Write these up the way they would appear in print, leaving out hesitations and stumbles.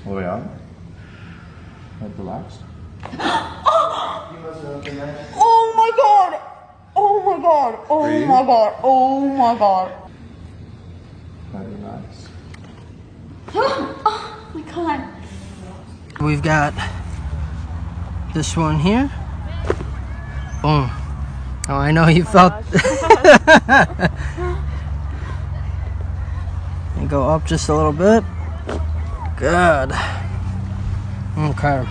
All the way out. Like relaxed. Oh my god! Oh my god! Oh Breathe. my god! Oh my god! Try to relax. Oh my god! We've got this one here. Boom. Oh, I know you felt. And go up just a little bit. Good. Okay.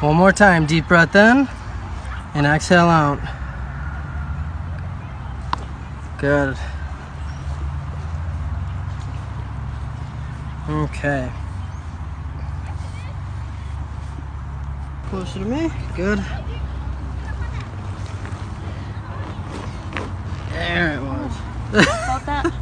One more time. Deep breath in and exhale out. Good. Okay. Closer to me. Good. There it was. Felt that?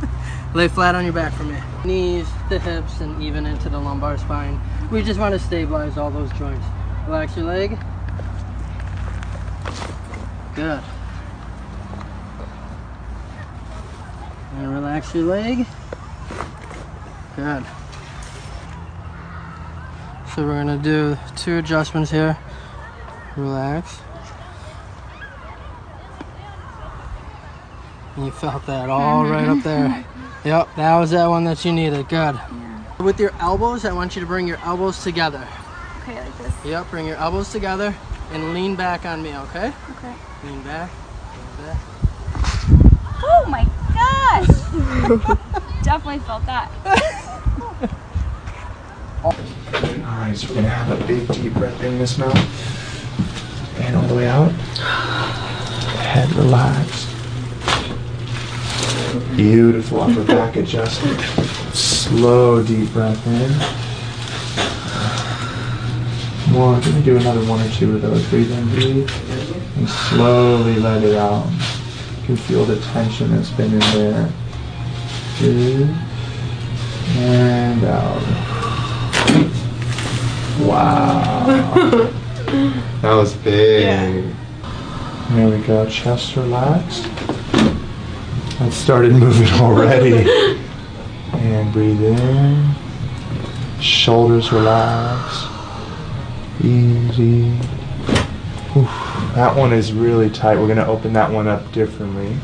Lay flat on your back for me. Knees, the hips, and even into the lumbar spine. We just want to stabilize all those joints. Relax your leg. Good. And relax your leg. Good. So we're gonna do 2 adjustments here. Relax. And you felt that all right up there. Yep, that was that one that you needed. Good. Yeah. With your elbows, I want you to bring your elbows together. Okay, like this. Yep, bring your elbows together and lean back on me, okay? Okay. Lean back, lean back. Oh my gosh! Definitely felt that. Alright, so we're gonna have a big deep breath in this mouth. And all the way out. Head relaxed. Beautiful upper back adjustment. Slow deep breath in. More. I'm gonna do another 1 or 2 of those. Breathe in, breathe. And slowly let it out. You can feel the tension that's been in there. Good. And out. Wow. That was big. Yeah. There we go. Chest relaxed. That started moving already. And breathe in. Shoulders relaxed. Easy. Oof. That one is really tight. We're going to open that one up differently.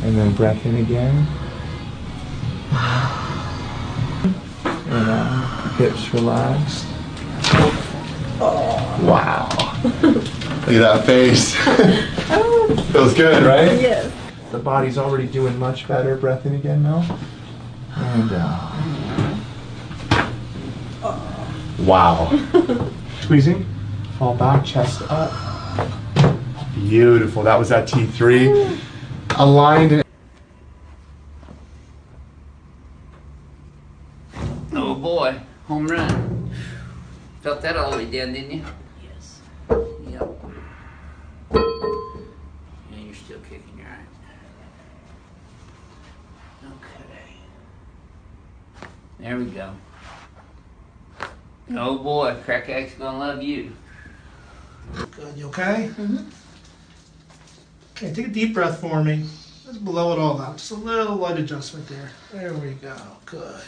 And then breath in again. And hips relaxed. Wow. Look at that face. Feels good, right? Yes. The body's already doing much better. Breath in again, Mel. And out. Wow. Squeezing. Fall back, chest up. Beautiful. That was that T3. Aligned and Oh boy, home run. Felt that all the way down, didn't you? Yes. Yep. Yeah, you're still kicking your eye. Okay. There we go. Oh boy, Crack Egg's gonna love you. Good, you okay? Okay, take a deep breath for me. Just blow it all out. Just a little light adjustment there. There we go. Good.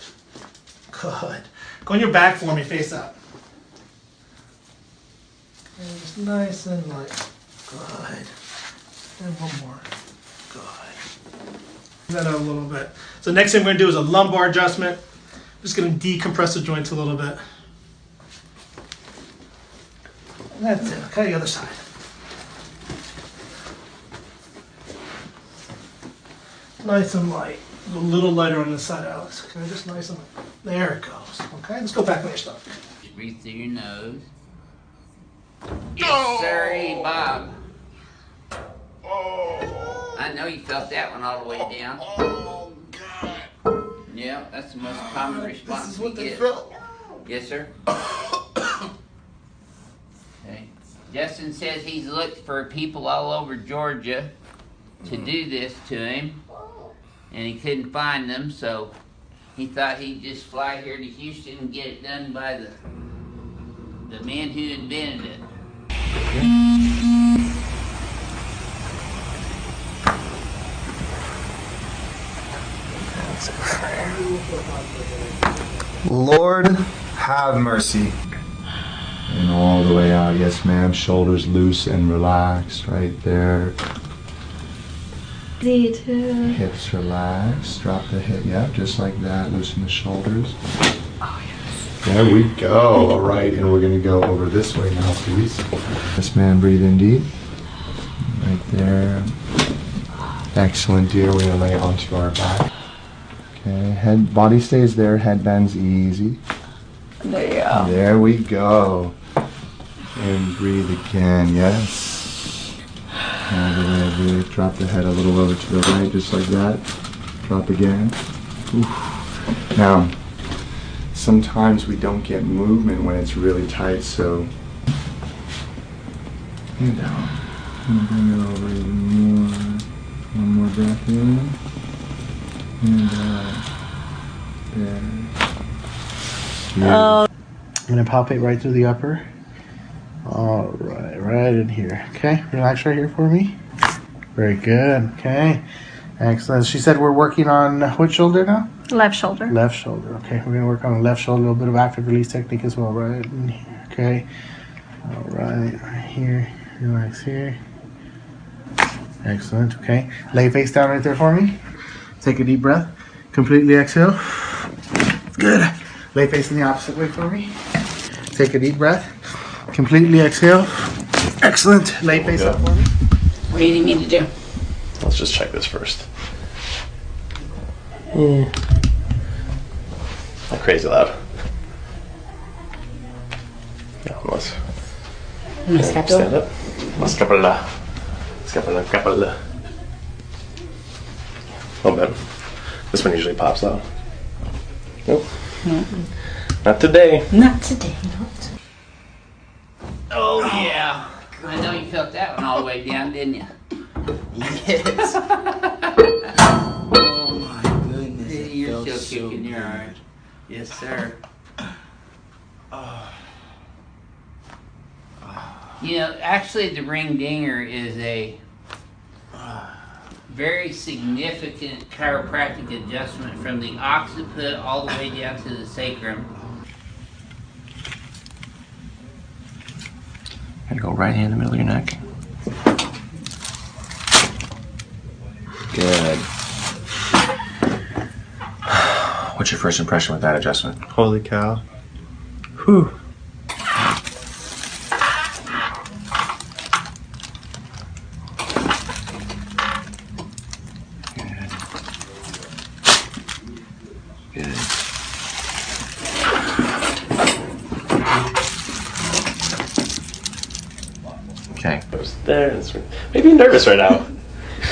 Good. Go on your back for me, face up. And just nice and light. Good. And one more. Good. That out a little bit. So next thing we're gonna do is a lumbar adjustment. Just gonna decompress the joints a little bit. That's it. Okay, the other side. Nice and light. A little lighter on this side, Alex. Okay, just nice and light. There it goes. Okay, let's go back on your stomach. Just breathe through your nose. Yes, sir, Bob. I know you felt that one all the way down. oh God. Yeah, that's the most common response This is we what they get. felt. Yes, sir. Okay. Justin says he's looked for people all over Georgia to do this to him, and he couldn't find them, so he thought he'd just fly here to Houston and get it done by the man who invented it. That's Lord, have mercy. And all the way out. Yes, ma'am. Shoulders loose and relaxed right there. Hips relaxed. Drop the hip. Yep, just like that. Loosen the shoulders. Oh, yes. There we go. All right, and we're going to go over this way now, please. Yes, ma'am. Breathe in deep. Right there. Excellent, dear. We're going to lay onto our back. Okay, head, body stays there. Head bends easy. There you go. There we go. And breathe again, yes. All the way over. Drop the head a little over to the right, just like that. Drop again. Oof. Now, sometimes we don't get movement when it's really tight, so. And down. And bring it over even more. One more breath in. And out. There. I'm gonna palpate right through the upper. All right, right in here. Okay, relax right here for me. Very good. Okay, excellent. She said we're working on which shoulder now? Left shoulder. Left shoulder. Okay, we're gonna work on the left shoulder. A little bit of active release technique as well, right in here. Okay. All right, right here. Relax here. Excellent. Okay, lay face down right there for me. Take a deep breath. Completely exhale. Good. Lay facing the opposite way for me. Take a deep breath. Completely exhale. Excellent. Lay face up for me. What do you need me to do? Let's just check this first. Not crazy loud. Yeah, unless. Stand up. Scapula. Scapula. Scapula. A little bit. This one usually pops out. Nope. Not today. Not today. Not. Oh yeah. I know you felt that one all the way down, didn't you? Yes. Oh my goodness. It You're felt still so kicking your good. arm. Yes, sir. You know, actually the ring dinger is a very significant chiropractic adjustment from the occiput all the way down to the sacrum. And go right hand in the middle of your neck. Good. What's your first impression with that adjustment? Holy cow. Whew. Good. Okay. There. Maybe you're nervous right now.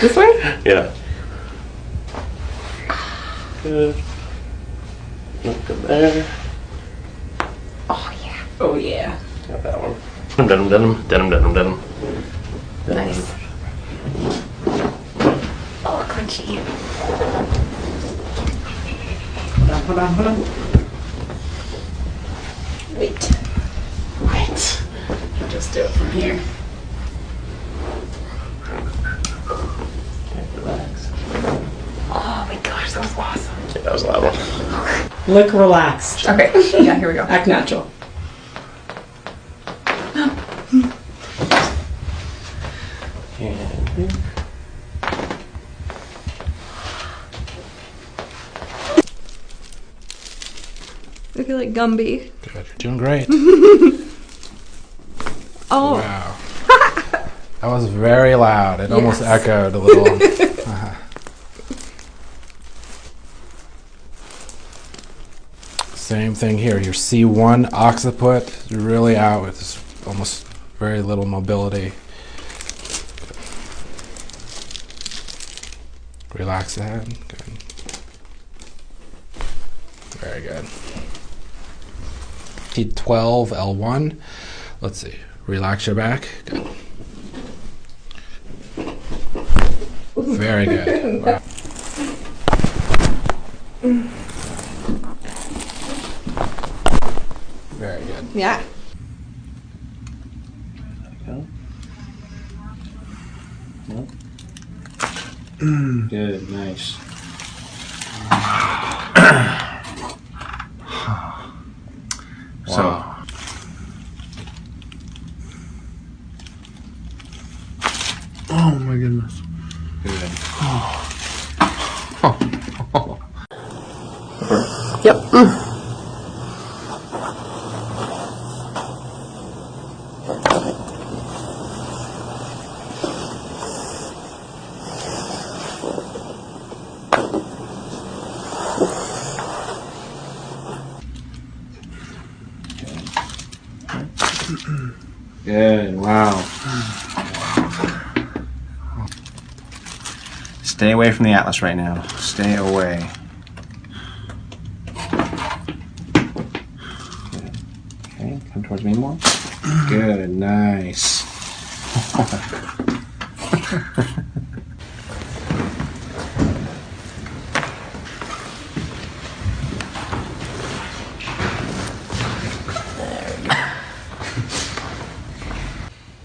This way? Yeah. Good. Look up there. Oh yeah. Oh yeah. Got that one. Denim, denim, denim, denim, denim. Nice. Oh, crunchy. Hold on, hold on. Wait. Wait. I'll just do it from here. Okay, relax. Oh my gosh, that was awesome. Okay, that was a loud one. Look relaxed. Okay, yeah, here we go. Act natural. And I feel like Gumby. Good. You're doing great. Oh, Wow. That was very loud. It almost Yes. echoed a little. Same thing here. Your C1 occiput is really out with this almost very little mobility. Relax the head. Good. Very good. T12, L1. Let's see. Relax your back. Good. Very good. Wow. Very good. yeah. Good, nice. Yep. Good. Wow. Stay away from the Atlas right now. Stay away. Good. Okay, come towards me more. Good. Nice.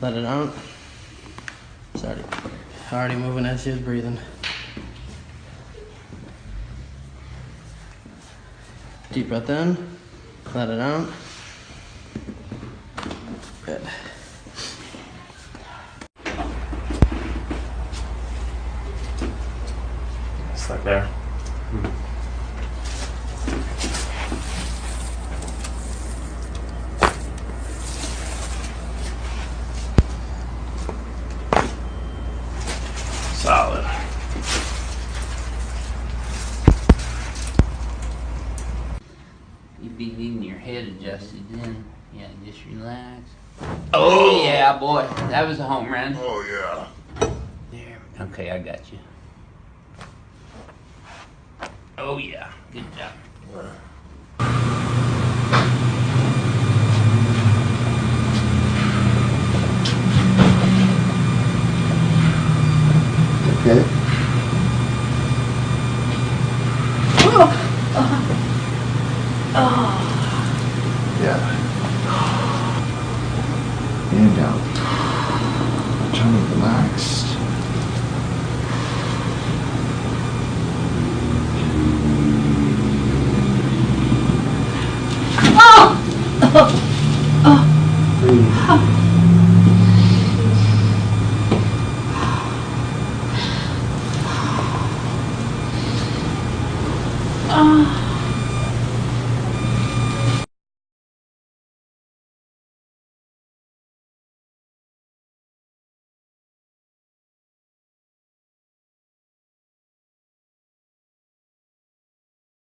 Let it out. It's already moving as she's breathing. Deep breath in. Let it out. Good. It's like there. Solid. You be needing your head adjusted then. Yeah, just relax. Oh yeah, boy. That was a home run. Oh yeah. There. Okay, I got you. Oh yeah. Good job. Okay. Yeah. And out. Totally relaxed. Breathe.